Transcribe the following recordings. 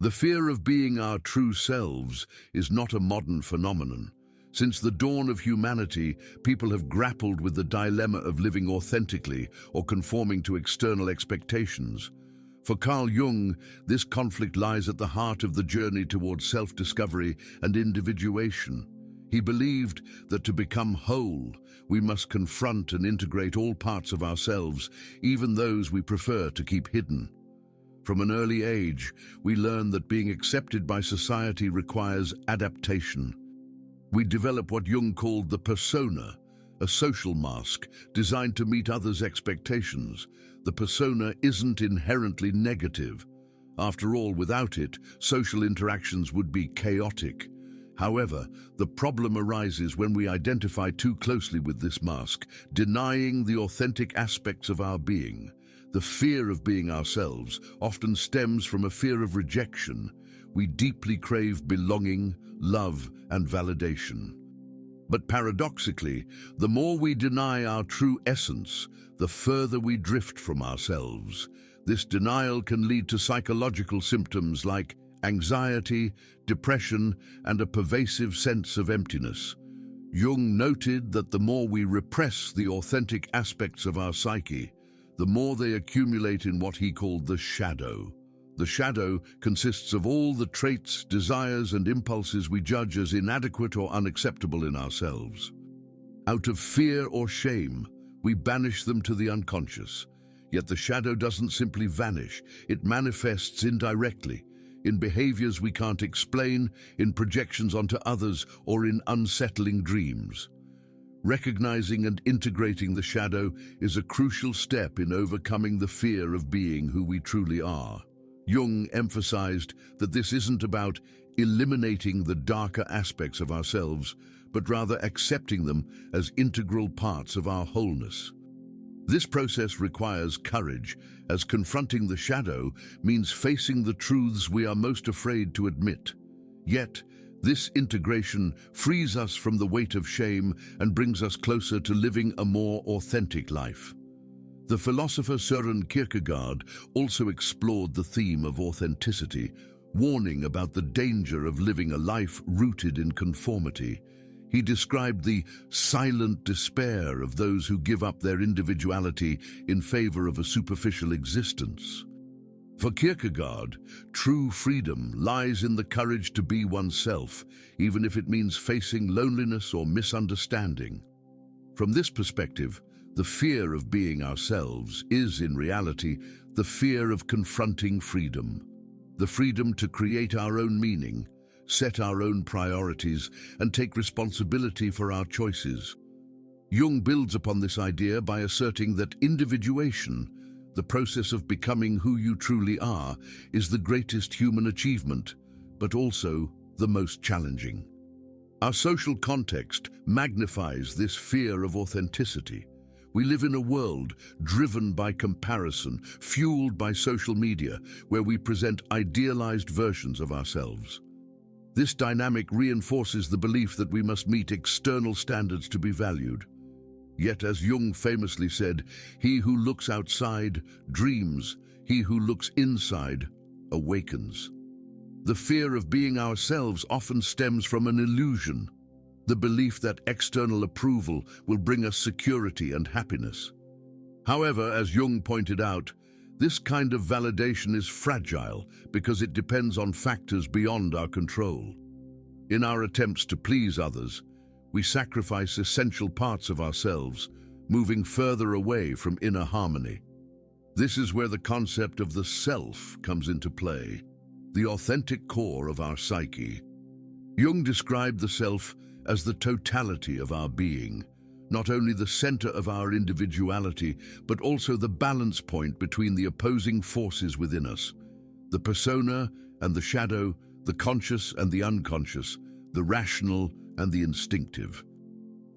The fear of being our true selves is not a modern phenomenon. Since the dawn of humanity, people have grappled with the dilemma of living authentically or conforming to external expectations. For Carl Jung, this conflict lies at the heart of the journey towards self-discovery and individuation. He believed that to become whole, we must confront and integrate all parts of ourselves, even those we prefer to keep hidden. From an early age, we learn that being accepted by society requires adaptation. We develop what Jung called the persona, a social mask designed to meet others' expectations. The persona isn't inherently negative. After all, without it, social interactions would be chaotic. However, the problem arises when we identify too closely with this mask, denying the authentic aspects of our being. The fear of being ourselves often stems from a fear of rejection. We deeply crave belonging, love, and validation. But paradoxically, the more we deny our true essence, the further we drift from ourselves. This denial can lead to psychological symptoms like anxiety, depression, and a pervasive sense of emptiness. Jung noted that the more we repress the authentic aspects of our psyche, the more they accumulate in what he called the shadow. The shadow consists of all the traits, desires, and impulses we judge as inadequate or unacceptable in ourselves. Out of fear or shame, we banish them to the unconscious. Yet the shadow doesn't simply vanish, it manifests indirectly, in behaviors we can't explain, in projections onto others, or in unsettling dreams. Recognizing and integrating the shadow is a crucial step in overcoming the fear of being who we truly are. Jung emphasized that this isn't about eliminating the darker aspects of ourselves, but rather accepting them as integral parts of our wholeness. This process requires courage, as confronting the shadow means facing the truths we are most afraid to admit. Yet, this integration frees us from the weight of shame and brings us closer to living a more authentic life. The philosopher Søren Kierkegaard also explored the theme of authenticity, warning about the danger of living a life rooted in conformity. He described the silent despair of those who give up their individuality in favor of a superficial existence. For Kierkegaard, true freedom lies in the courage to be oneself, even if it means facing loneliness or misunderstanding. From this perspective, the fear of being ourselves is, in reality, the fear of confronting freedom. The freedom to create our own meaning, set our own priorities, and take responsibility for our choices. Jung builds upon this idea by asserting that individuation, the process of becoming who you truly are, is the greatest human achievement, but also the most challenging. Our social context magnifies this fear of authenticity. We live in a world driven by comparison, fueled by social media, where we present idealized versions of ourselves. This dynamic reinforces the belief that we must meet external standards to be valued. Yet, as Jung famously said, he who looks outside dreams, he who looks inside awakens. The fear of being ourselves often stems from an illusion, the belief that external approval will bring us security and happiness. However, as Jung pointed out, this kind of validation is fragile because it depends on factors beyond our control. In our attempts to please others, we sacrifice essential parts of ourselves, moving further away from inner harmony. This is where the concept of the self comes into play, the authentic core of our psyche. Jung described the self as the totality of our being, not only the center of our individuality, but also the balance point between the opposing forces within us, the persona and the shadow, the conscious and the unconscious, the rational and the instinctive.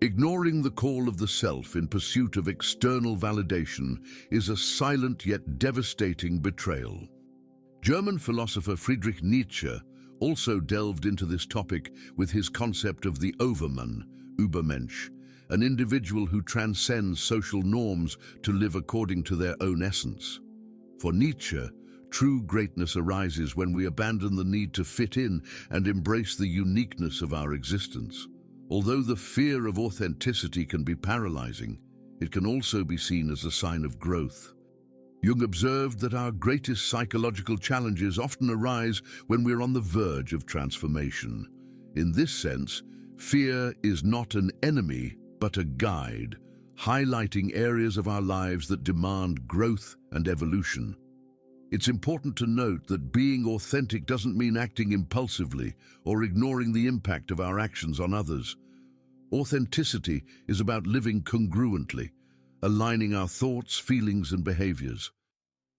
Ignoring the call of the self in pursuit of external validation is a silent yet devastating betrayal. German philosopher Friedrich Nietzsche also delved into this topic with his concept of the Overman, Übermensch, an individual who transcends social norms to live according to their own essence. For Nietzsche, True greatness arises when we abandon the need to fit in and embrace the uniqueness of our existence. Although the fear of authenticity can be paralyzing, it can also be seen as a sign of growth. Jung observed that our greatest psychological challenges often arise when we're on the verge of transformation. In this sense, fear is not an enemy, but a guide, highlighting areas of our lives that demand growth and evolution. It's important to note that being authentic doesn't mean acting impulsively or ignoring the impact of our actions on others. Authenticity is about living congruently, aligning our thoughts, feelings, and behaviors.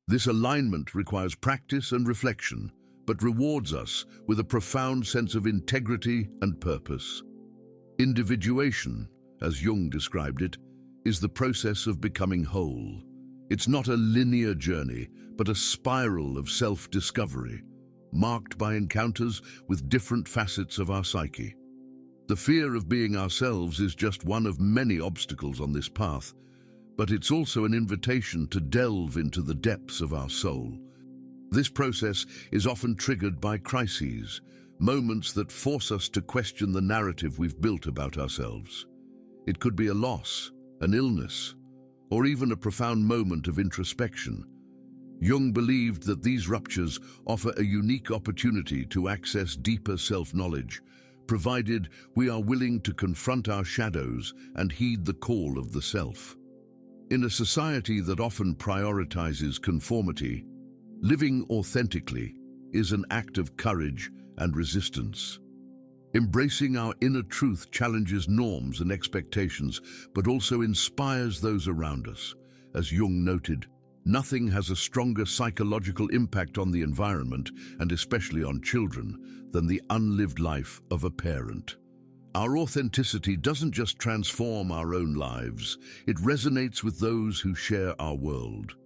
This alignment requires practice and reflection, but rewards us with a profound sense of integrity and purpose. Individuation, as Jung described it, is the process of becoming whole. It's not a linear journey, but a spiral of self-discovery, marked by encounters with different facets of our psyche. The fear of being ourselves is just one of many obstacles on this path, but it's also an invitation to delve into the depths of our soul. This process is often triggered by crises, moments that force us to question the narrative we've built about ourselves. It could be a loss, an illness, or even a profound moment of introspection. Jung believed that these ruptures offer a unique opportunity to access deeper self-knowledge, provided we are willing to confront our shadows and heed the call of the self. In a society that often prioritizes conformity, living authentically is an act of courage and resistance. Embracing our inner truth challenges norms and expectations, but also inspires those around us. As Jung noted, nothing has a stronger psychological impact on the environment, and especially on children, than the unlived life of a parent. Our authenticity doesn't just transform our own lives, it resonates with those who share our world.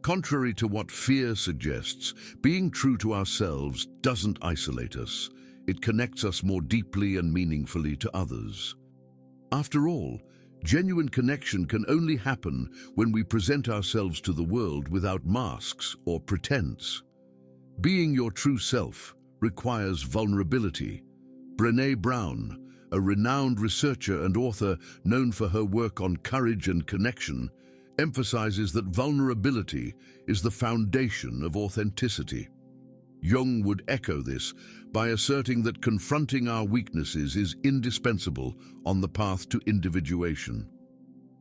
Contrary to what fear suggests, being true to ourselves doesn't isolate us. It connects us more deeply and meaningfully to others. After all, genuine connection can only happen when we present ourselves to the world without masks or pretense. Being your true self requires vulnerability. Brené Brown, a renowned researcher and author known for her work on courage and connection, emphasizes that vulnerability is the foundation of authenticity. Jung would echo this by asserting that confronting our weaknesses is indispensable on the path to individuation.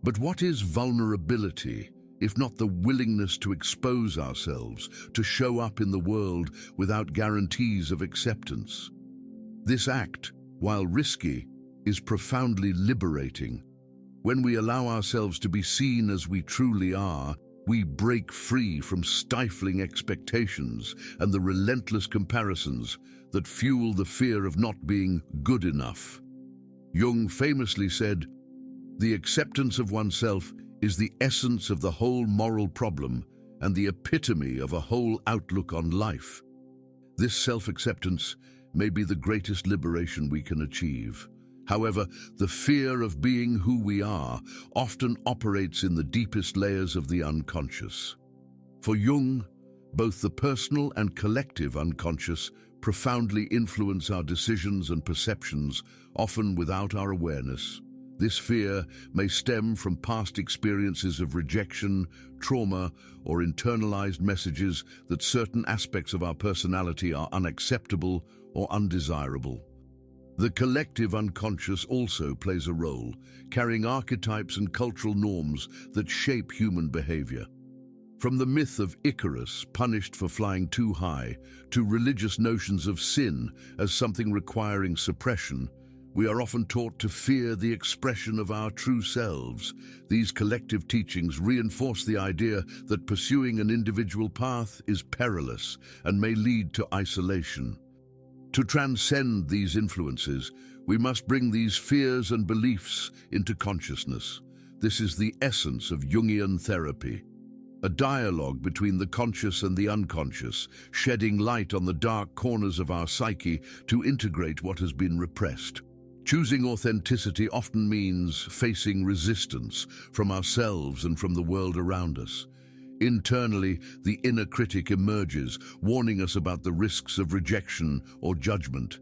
But what is vulnerability, if not the willingness to expose ourselves, to show up in the world without guarantees of acceptance? This act, while risky, is profoundly liberating. When we allow ourselves to be seen as we truly are, we break free from stifling expectations and the relentless comparisons that fuel the fear of not being good enough. Jung famously said, "The acceptance of oneself is the essence of the whole moral problem and the epitome of a whole outlook on life." This self-acceptance may be the greatest liberation we can achieve. However, the fear of being who we are often operates in the deepest layers of the unconscious. For Jung, both the personal and collective unconscious profoundly influence our decisions and perceptions, often without our awareness. This fear may stem from past experiences of rejection, trauma, or internalized messages that certain aspects of our personality are unacceptable or undesirable. The collective unconscious also plays a role, carrying archetypes and cultural norms that shape human behavior. From the myth of Icarus, punished for flying too high, to religious notions of sin as something requiring suppression, we are often taught to fear the expression of our true selves. These collective teachings reinforce the idea that pursuing an individual path is perilous and may lead to isolation. To transcend these influences, we must bring these fears and beliefs into consciousness. This is the essence of Jungian therapy. A dialogue between the conscious and the unconscious, shedding light on the dark corners of our psyche to integrate what has been repressed. Choosing authenticity often means facing resistance from ourselves and from the world around us. Internally, the inner critic emerges, warning us about the risks of rejection or judgment.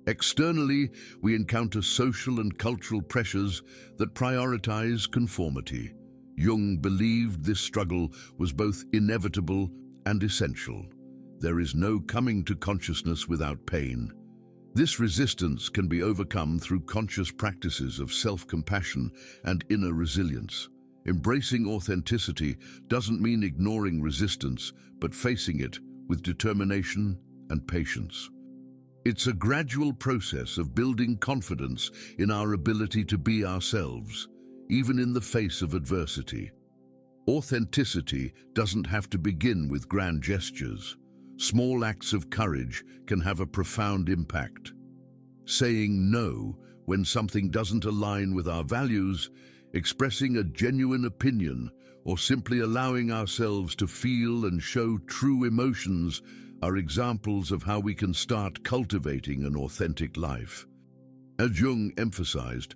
Externally, we encounter social and cultural pressures that prioritize conformity. Jung believed this struggle was both inevitable and essential. There is no coming to consciousness without pain. This resistance can be overcome through conscious practices of self-compassion and inner resilience. Embracing authenticity doesn't mean ignoring resistance, but facing it with determination and patience. It's a gradual process of building confidence in our ability to be ourselves, even in the face of adversity. Authenticity doesn't have to begin with grand gestures. Small acts of courage can have a profound impact. Saying no when something doesn't align with our values, expressing a genuine opinion, or simply allowing ourselves to feel and show true emotions are examples of how we can start cultivating an authentic life. As Jung emphasized,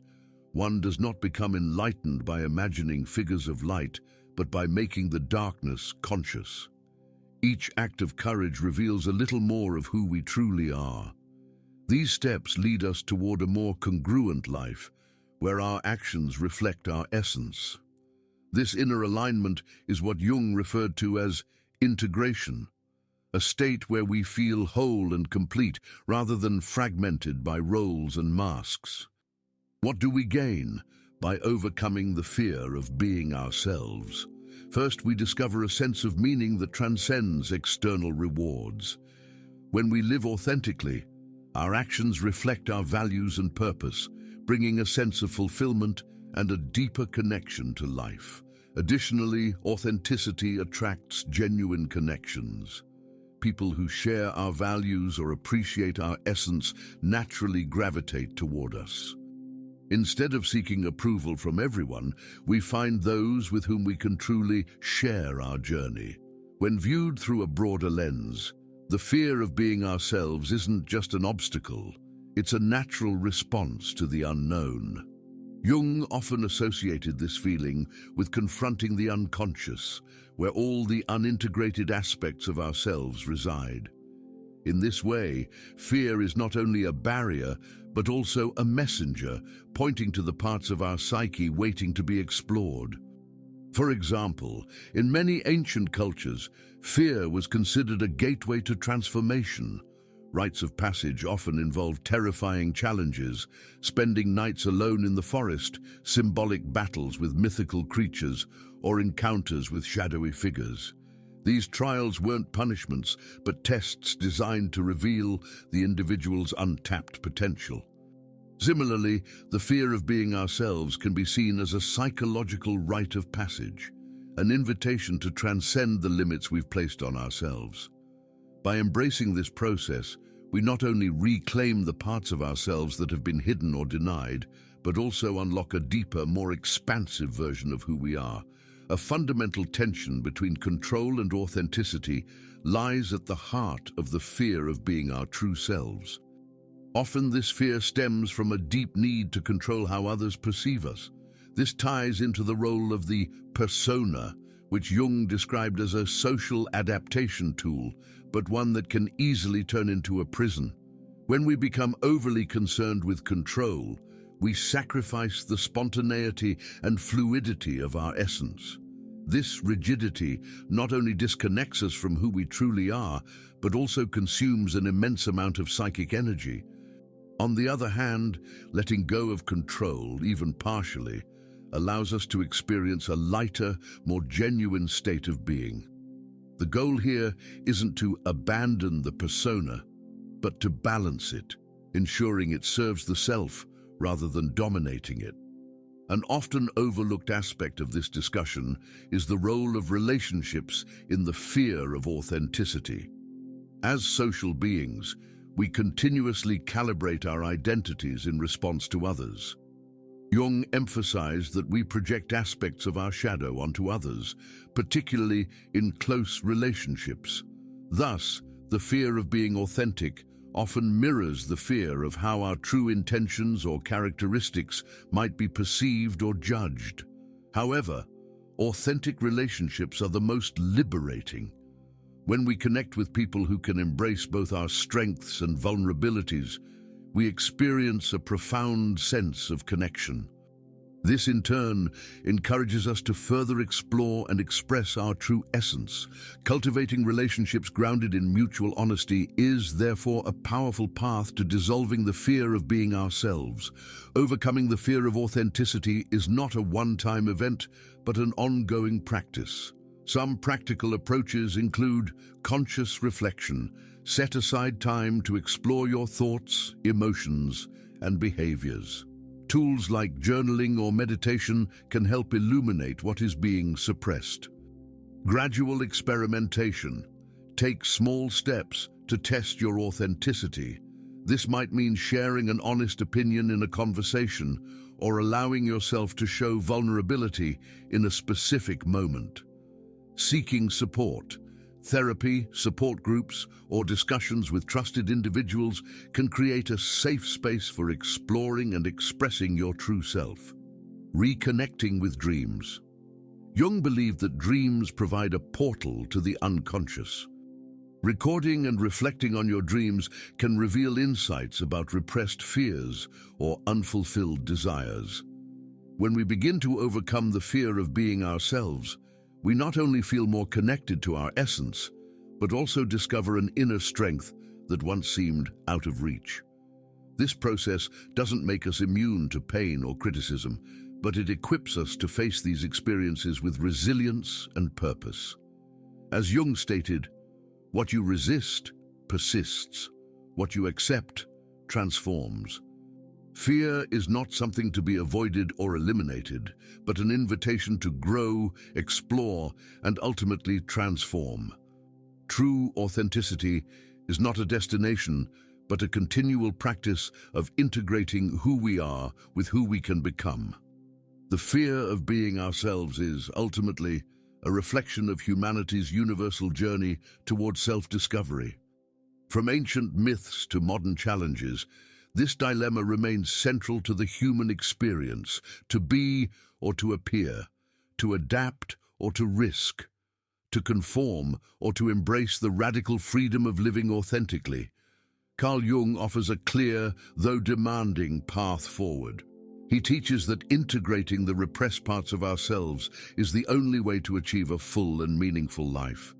one does not become enlightened by imagining figures of light, but by making the darkness conscious. Each act of courage reveals a little more of who we truly are. These steps lead us toward a more congruent life, where our actions reflect our essence. This inner alignment is what Jung referred to as integration, a state where we feel whole and complete rather than fragmented by roles and masks. What do we gain by overcoming the fear of being ourselves? First, we discover a sense of meaning that transcends external rewards. When we live authentically, our actions reflect our values and purpose, bringing a sense of fulfillment and a deeper connection to life. Additionally, authenticity attracts genuine connections. People who share our values or appreciate our essence naturally gravitate toward us. Instead of seeking approval from everyone, we find those with whom we can truly share our journey. When viewed through a broader lens, the fear of being ourselves isn't just an obstacle, it's a natural response to the unknown. Jung often associated this feeling with confronting the unconscious, where all the unintegrated aspects of ourselves reside. In this way, fear is not only a barrier, but also a messenger, pointing to the parts of our psyche waiting to be explored. For example, in many ancient cultures, fear was considered a gateway to transformation. Rites of passage often involved terrifying challenges, spending nights alone in the forest, symbolic battles with mythical creatures, or encounters with shadowy figures. These trials weren't punishments, but tests designed to reveal the individual's untapped potential. Similarly, the fear of being ourselves can be seen as a psychological rite of passage, an invitation to transcend the limits we've placed on ourselves. By embracing this process, we not only reclaim the parts of ourselves that have been hidden or denied, but also unlock a deeper, more expansive version of who we are. A fundamental tension between control and authenticity lies at the heart of the fear of being our true selves. Often this fear stems from a deep need to control how others perceive us. This ties into the role of the persona, which Jung described as a social adaptation tool, but one that can easily turn into a prison. When we become overly concerned with control, we sacrifice the spontaneity and fluidity of our essence. This rigidity not only disconnects us from who we truly are, but also consumes an immense amount of psychic energy. On the other hand, letting go of control, even partially, allows us to experience a lighter, more genuine state of being. The goal here isn't to abandon the persona, but to balance it, ensuring it serves the self rather than dominating it. An often overlooked aspect of this discussion is the role of relationships in the fear of authenticity. As social beings, we continuously calibrate our identities in response to others. Jung emphasized that we project aspects of our shadow onto others, particularly in close relationships. Thus, the fear of being authentic often mirrors the fear of how our true intentions or characteristics might be perceived or judged. However, Authentic relationships are the most liberating. When we connect with people who can embrace both our strengths and vulnerabilities, we experience a profound sense of connection. This, in turn, encourages us to further explore and express our true essence. Cultivating relationships grounded in mutual honesty is, therefore, a powerful path to dissolving the fear of being ourselves. Overcoming the fear of authenticity is not a one-time event, but an ongoing practice. Some practical approaches include conscious reflection. Set aside time to explore your thoughts, emotions, and behaviors. Tools like journaling or meditation can help illuminate what is being suppressed. Gradual experimentation. Take small steps to test your authenticity. This might mean sharing an honest opinion in a conversation or allowing yourself to show vulnerability in a specific moment. Seeking support. Therapy, support groups, or discussions with trusted individuals can create a safe space for exploring and expressing your true self. Reconnecting with dreams. Jung believed that dreams provide a portal to the unconscious. Recording and reflecting on your dreams can reveal insights about repressed fears or unfulfilled desires. When we begin to overcome the fear of being ourselves, we not only feel more connected to our essence, but also discover an inner strength that once seemed out of reach. This process doesn't make us immune to pain or criticism, but it equips us to face these experiences with resilience and purpose. As Jung stated, what you resist persists, what you accept transforms. Fear is not something to be avoided or eliminated, but an invitation to grow, explore, and ultimately transform. True authenticity is not a destination, but a continual practice of integrating who we are with who we can become. The fear of being ourselves is, ultimately, a reflection of humanity's universal journey toward self-discovery. From ancient myths to modern challenges, this dilemma remains central to the human experience: to be or to appear, to adapt or to risk, to conform or to embrace the radical freedom of living authentically. Carl Jung offers a clear, though demanding, path forward. He teaches that integrating the repressed parts of ourselves is the only way to achieve a full and meaningful life.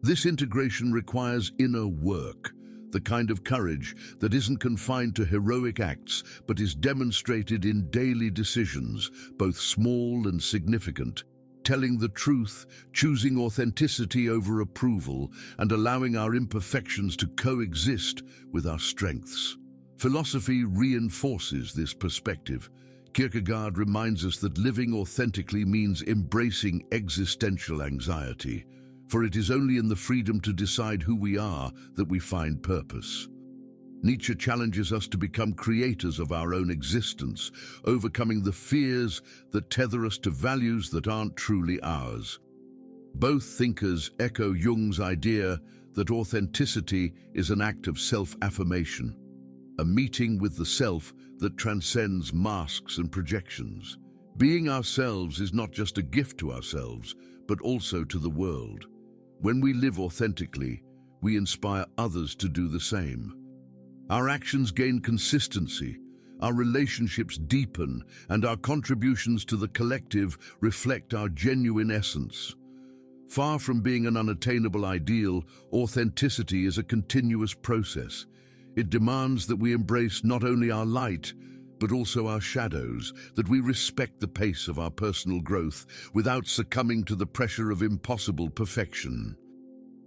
This integration requires inner work, the kind of courage that isn't confined to heroic acts, but is demonstrated in daily decisions, both small and significant. Telling the truth, choosing authenticity over approval, and allowing our imperfections to coexist with our strengths. Philosophy reinforces this perspective. Kierkegaard reminds us that living authentically means embracing existential anxiety, for it is only in the freedom to decide who we are that we find purpose. Nietzsche challenges us to become creators of our own existence, overcoming the fears that tether us to values that aren't truly ours. Both thinkers echo Jung's idea that authenticity is an act of self-affirmation, a meeting with the self that transcends masks and projections. Being ourselves is not just a gift to ourselves, but also to the world. When we live authentically, we inspire others to do the same. Our actions gain consistency, our relationships deepen, and our contributions to the collective reflect our genuine essence. Far from being an unattainable ideal, authenticity is a continuous process. It demands that we embrace not only our light, but also our shadows, that we respect the pace of our personal growth without succumbing to the pressure of impossible perfection.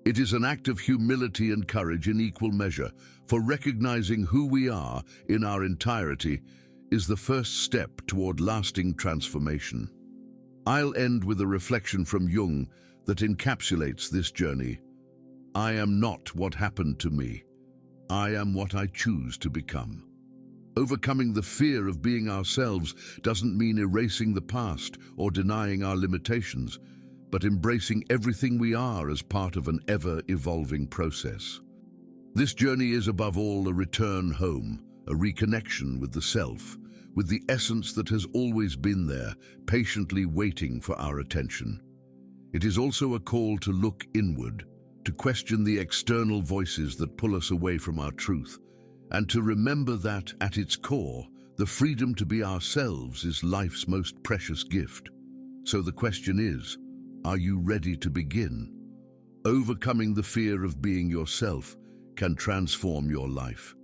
It is an act of humility and courage in equal measure, for recognizing who we are in our entirety is the first step toward lasting transformation. I'll end with a reflection from Jung that encapsulates this journey. I am not what happened to me. I am what I choose to become. Overcoming the fear of being ourselves doesn't mean erasing the past or denying our limitations, but embracing everything we are as part of an ever-evolving process. This journey is above all a return home, a reconnection with the self, with the essence that has always been there, patiently waiting for our attention. It is also a call to look inward, to question the external voices that pull us away from our truth, and to remember that, at its core, the freedom to be ourselves is life's most precious gift. So the question is, are you ready to begin? Overcoming the fear of being yourself can transform your life.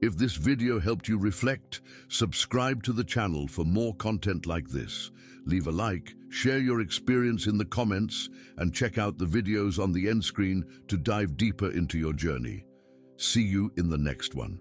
If this video helped you reflect, subscribe to the channel for more content like this. Leave a like, share your experience in the comments, and check out the videos on the end screen to dive deeper into your journey. See you in the next one.